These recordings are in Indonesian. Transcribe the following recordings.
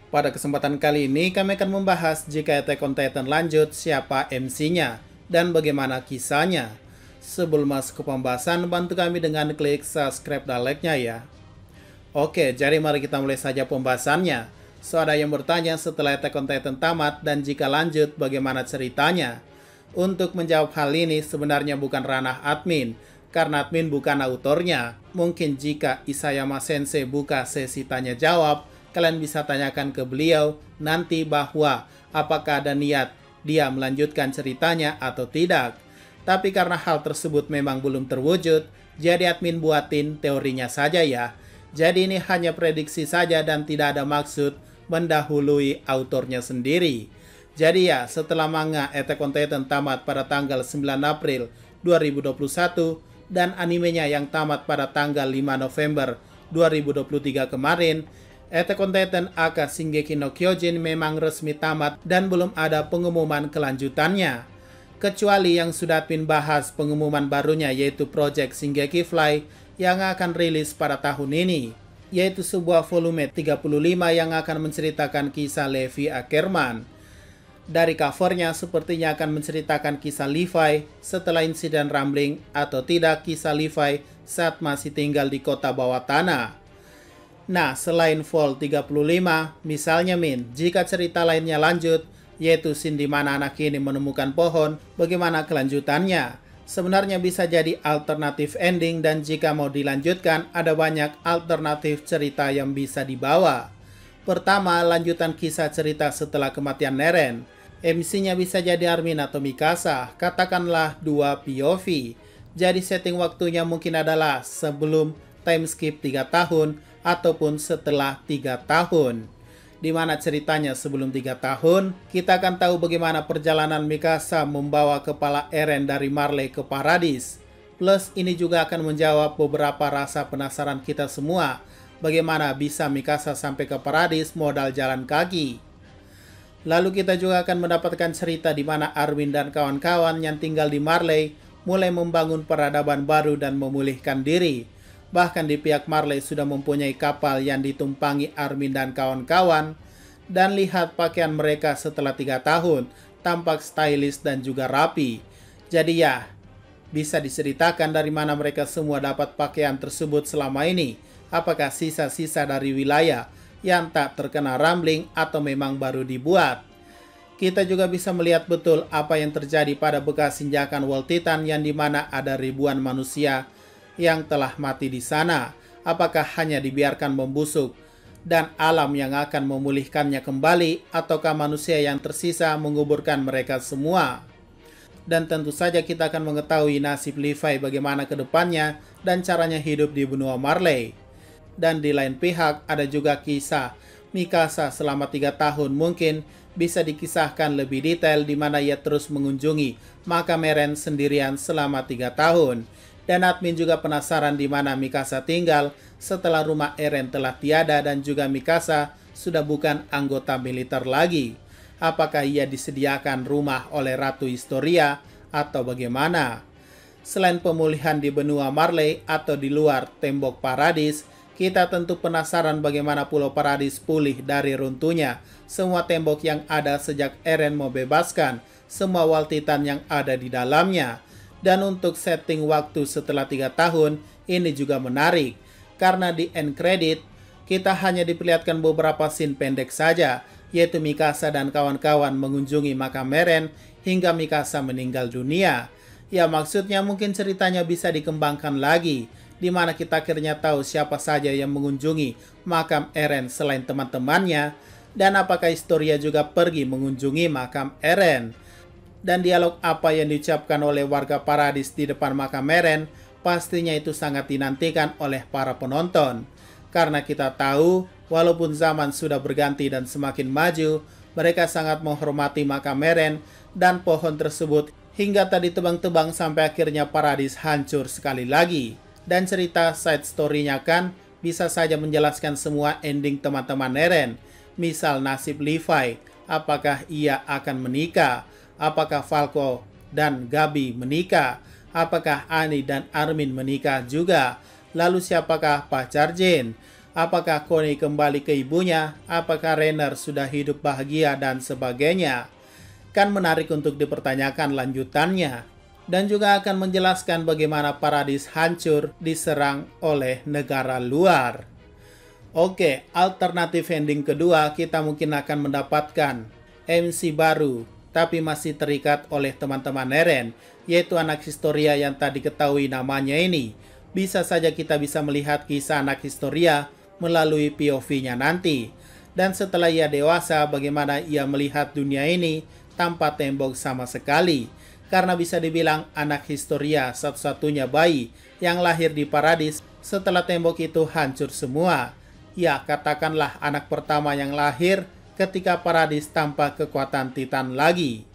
Pada kesempatan kali ini kami akan membahas jika Attack on Titan lanjut, siapa MC-nya dan bagaimana kisahnya. Sebelum masuk ke pembahasan, bantu kami dengan klik subscribe dan like-nya ya. Oke, jadi mari kita mulai saja pembahasannya. So, ada yang bertanya setelah Attack on Titan tamat dan jika lanjut bagaimana ceritanya. Untuk menjawab hal ini sebenarnya bukan ranah admin, karena admin bukan autornya. Mungkin jika Isayama Sensei buka sesi tanya jawab, kalian bisa tanyakan ke beliau nanti bahwa apakah ada niat dia melanjutkan ceritanya atau tidak. Tapi karena hal tersebut memang belum terwujud, jadi admin buatin teorinya saja ya. Jadi ini hanya prediksi saja dan tidak ada maksud mendahului autornya sendiri. Jadi ya, setelah manga Attack on Titan tamat pada tanggal 9 April 2021 dan animenya yang tamat pada tanggal 5 November 2023 kemarin, Attack on Titan aka Shingeki no Kyojin memang resmi tamat dan belum ada pengumuman kelanjutannya. Kecuali yang sudah admin bahas pengumuman barunya yaitu Project Shingeki Fly yang akan rilis pada tahun ini, yaitu sebuah volume 35 yang akan menceritakan kisah Levi Ackerman. Dari covernya sepertinya akan menceritakan kisah Levi setelah insiden Rumbling atau tidak kisah Levi saat masih tinggal di kota bawah tanah. Nah, selain Vol 35, misalnya jika cerita lainnya lanjut, yaitu scene di mana anak ini menemukan pohon, bagaimana kelanjutannya? Sebenarnya bisa jadi alternatif ending dan jika mau dilanjutkan, ada banyak alternatif cerita yang bisa dibawa. Pertama, lanjutan kisah cerita setelah kematian Neren. MC-nya bisa jadi Armin atau Mikasa, katakanlah 2 POV. Jadi setting waktunya mungkin adalah sebelum time skip 3 tahun ataupun setelah 3 tahun. Dimana ceritanya sebelum 3 tahun, kita akan tahu bagaimana perjalanan Mikasa membawa kepala Eren dari Marley ke Paradis. Plus ini juga akan menjawab beberapa rasa penasaran kita semua, bagaimana bisa Mikasa sampai ke Paradis modal jalan kaki. Lalu kita juga akan mendapatkan cerita di mana Armin dan kawan-kawan yang tinggal di Marley mulai membangun peradaban baru dan memulihkan diri. Bahkan di pihak Marley sudah mempunyai kapal yang ditumpangi Armin dan kawan-kawan. Dan lihat pakaian mereka setelah 3 tahun, tampak stylish dan juga rapi. Jadi ya, bisa diceritakan dari mana mereka semua dapat pakaian tersebut selama ini. Apakah sisa-sisa dari wilayah yang tak terkena Rumbling atau memang baru dibuat. Kita juga bisa melihat betul apa yang terjadi pada bekas injakan World Titan yang dimana ada ribuan manusia yang telah mati di sana. Apakah hanya dibiarkan membusuk dan alam yang akan memulihkannya kembali ataukah manusia yang tersisa menguburkan mereka semua? Dan tentu saja kita akan mengetahui nasib Levi bagaimana ke depannya dan caranya hidup di benua Marley. Dan di lain pihak ada juga kisah Mikasa selama 3 tahun mungkin bisa dikisahkan lebih detail di mana ia terus mengunjungi makam Eren sendirian selama 3 tahun. Dan admin juga penasaran di mana Mikasa tinggal setelah rumah Eren telah tiada dan juga Mikasa sudah bukan anggota militer lagi. Apakah ia disediakan rumah oleh Ratu Historia atau bagaimana? Selain pemulihan di benua Marley atau di luar tembok Paradis, kita tentu penasaran bagaimana Pulau Paradis pulih dari runtuhnya semua tembok yang ada sejak Eren membebaskan semua World Titan yang ada di dalamnya. Dan untuk setting waktu setelah 3 tahun, ini juga menarik. Karena di end credit, kita hanya diperlihatkan beberapa scene pendek saja, yaitu Mikasa dan kawan-kawan mengunjungi makam Eren hingga Mikasa meninggal dunia. Ya maksudnya mungkin ceritanya bisa dikembangkan lagi, di mana kita akhirnya tahu siapa saja yang mengunjungi makam Eren selain teman-temannya, dan apakah Historia juga pergi mengunjungi makam Eren. Dan dialog apa yang diucapkan oleh warga Paradis di depan makam Eren, pastinya itu sangat dinantikan oleh para penonton. Karena kita tahu, walaupun zaman sudah berganti dan semakin maju, mereka sangat menghormati makam Eren dan pohon tersebut hingga tadi tebang-tebang sampai akhirnya Paradis hancur sekali lagi. Dan cerita side story-nya kan bisa saja menjelaskan semua ending teman-teman Eren. Misal nasib Levi, apakah ia akan menikah? Apakah Falco dan Gabi menikah? Apakah Annie dan Armin menikah juga? Lalu siapakah pacar Jin? Apakah Connie kembali ke ibunya? Apakah Rainer sudah hidup bahagia dan sebagainya? Kan menarik untuk dipertanyakan lanjutannya. Dan juga akan menjelaskan bagaimana Paradis hancur diserang oleh negara luar. Oke, alternatif ending kedua kita mungkin akan mendapatkan MC baru, tapi masih terikat oleh teman-teman Eren, yaitu anak Historia yang tadi ketahui namanya ini. Bisa saja kita bisa melihat kisah anak Historia melalui POV-nya nanti. Dan setelah ia dewasa, bagaimana ia melihat dunia ini tanpa tembok sama sekali. Karena bisa dibilang anak Historia satu-satunya bayi yang lahir di Paradis setelah tembok itu hancur semua. Ya, katakanlah anak pertama yang lahir ketika Paradis tanpa kekuatan Titan lagi.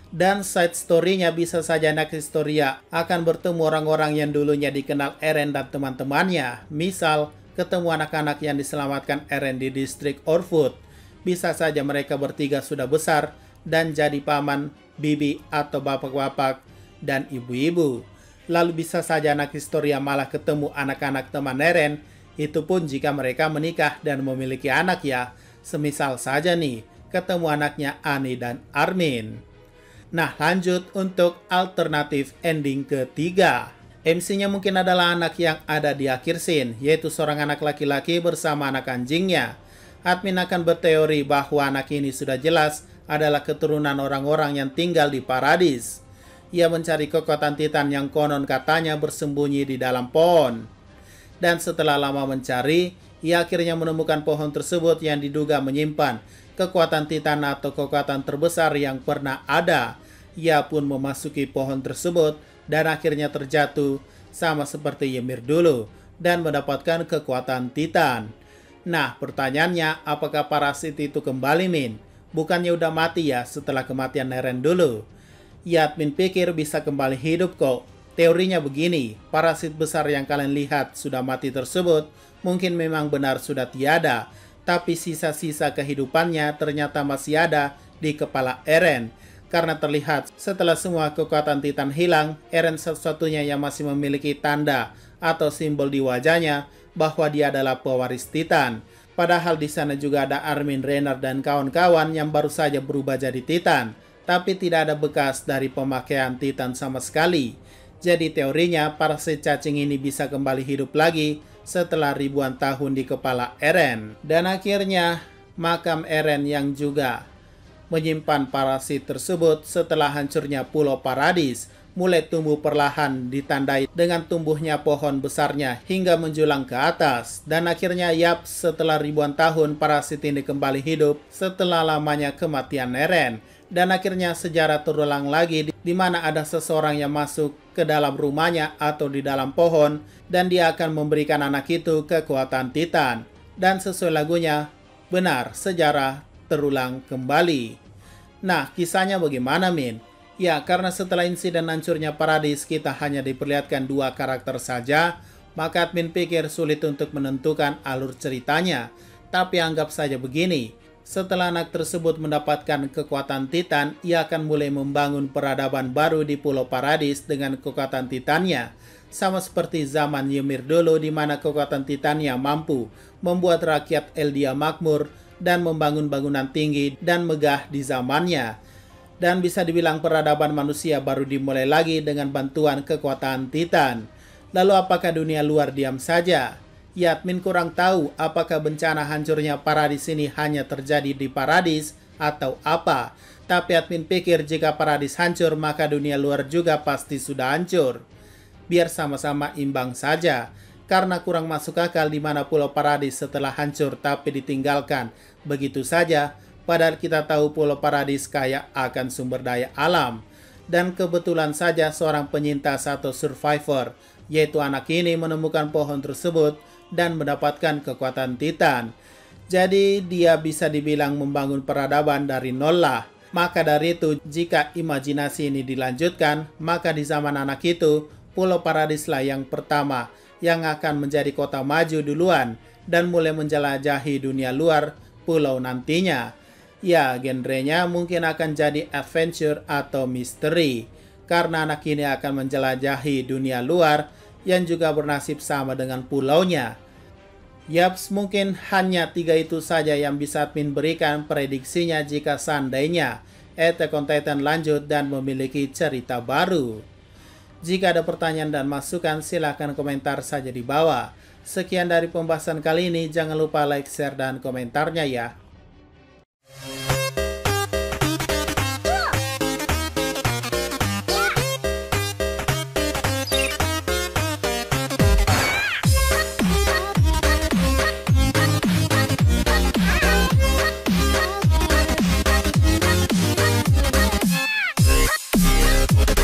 Dan side story-nya bisa saja anak Historia akan bertemu orang-orang yang dulunya dikenal Eren dan teman-temannya. Misal, ketemu anak-anak yang diselamatkan Eren di distrik Orfoot. Bisa saja mereka bertiga sudah besar dan jadi paman, bibi, atau bapak-bapak dan ibu-ibu. Lalu bisa saja anak Historia malah ketemu anak-anak teman Eren. Itu pun jika mereka menikah dan memiliki anak ya. Semisal saja nih, ketemu anaknya Annie dan Armin. Nah, lanjut untuk alternatif ending ketiga. MC-nya mungkin adalah anak yang ada di akhir scene, yaitu seorang anak laki-laki bersama anak anjingnya. Admin akan berteori bahwa anak ini sudah jelas adalah keturunan orang-orang yang tinggal di Paradis. Ia mencari kekuatan Titan yang konon katanya bersembunyi di dalam pohon. Dan setelah lama mencari, ia akhirnya menemukan pohon tersebut yang diduga menyimpan kekuatan Titan atau kekuatan terbesar yang pernah ada. Ia pun memasuki pohon tersebut dan akhirnya terjatuh sama seperti Ymir dulu dan mendapatkan kekuatan Titan. Nah, pertanyaannya, apakah parasit itu kembali, Min? Bukannya udah mati ya setelah kematian Eren dulu? Ya, Admin pikir bisa kembali hidup kok. Teorinya begini, parasit besar yang kalian lihat sudah mati tersebut mungkin memang benar sudah tiada, tapi sisa-sisa kehidupannya ternyata masih ada di kepala Eren. Karena terlihat setelah semua kekuatan Titan hilang, Eren satu-satunya yang masih memiliki tanda atau simbol di wajahnya bahwa dia adalah pewaris Titan. Padahal di sana juga ada Armin, Rainer, dan kawan-kawan yang baru saja berubah jadi Titan, tapi tidak ada bekas dari pemakaian Titan sama sekali. Jadi teorinya parasit cacing ini bisa kembali hidup lagi setelah ribuan tahun di kepala Eren. Dan akhirnya makam Eren yang juga menyimpan parasit tersebut setelah hancurnya Pulau Paradis mulai tumbuh perlahan ditandai dengan tumbuhnya pohon besarnya hingga menjulang ke atas. Dan akhirnya setelah ribuan tahun parasit ini kembali hidup setelah lamanya kematian Eren. Dan akhirnya sejarah terulang lagi di mana ada seseorang yang masuk ke dalam rumahnya atau di dalam pohon dan dia akan memberikan anak itu kekuatan Titan. Dan sesuai lagunya, benar, sejarah terulang kembali. Nah, kisahnya bagaimana, Min? Ya, karena setelah insiden hancurnya Paradis kita hanya diperlihatkan dua karakter saja, maka admin pikir sulit untuk menentukan alur ceritanya. Tapi anggap saja begini, setelah anak tersebut mendapatkan kekuatan Titan, ia akan mulai membangun peradaban baru di Pulau Paradis dengan kekuatan Titannya. Sama seperti zaman Ymir dulu di mana kekuatan Titannya mampu membuat rakyat Eldia makmur dan membangun bangunan tinggi dan megah di zamannya. Dan bisa dibilang peradaban manusia baru dimulai lagi dengan bantuan kekuatan Titan. Lalu apakah dunia luar diam saja? Ya, admin kurang tahu apakah bencana hancurnya Paradis ini hanya terjadi di Paradis atau apa. Tapi admin pikir jika Paradis hancur maka dunia luar juga pasti sudah hancur. Biar sama-sama imbang saja. Karena kurang masuk akal di mana Pulau Paradis setelah hancur tapi ditinggalkan begitu saja, padahal kita tahu Pulau Paradis kaya akan sumber daya alam. Dan kebetulan saja seorang penyintas atau survivor, yaitu anak ini menemukan pohon tersebut dan mendapatkan kekuatan Titan. Jadi dia bisa dibilang membangun peradaban dari nol lah. Maka dari itu, jika imajinasi ini dilanjutkan, maka di zaman anak itu, Pulau Paradis lah yang pertama yang akan menjadi kota maju duluan dan mulai menjelajahi dunia luar pulau nantinya. Ya, genrenya mungkin akan jadi adventure atau misteri, karena anak ini akan menjelajahi dunia luar yang juga bernasib sama dengan pulaunya. Yaps, mungkin hanya 3 itu saja yang bisa admin berikan prediksinya jika seandainya Attack on Titan lanjut dan memiliki cerita baru. Jika ada pertanyaan dan masukan, silahkan komentar saja di bawah. Sekian dari pembahasan kali ini, jangan lupa like, share, dan komentarnya ya.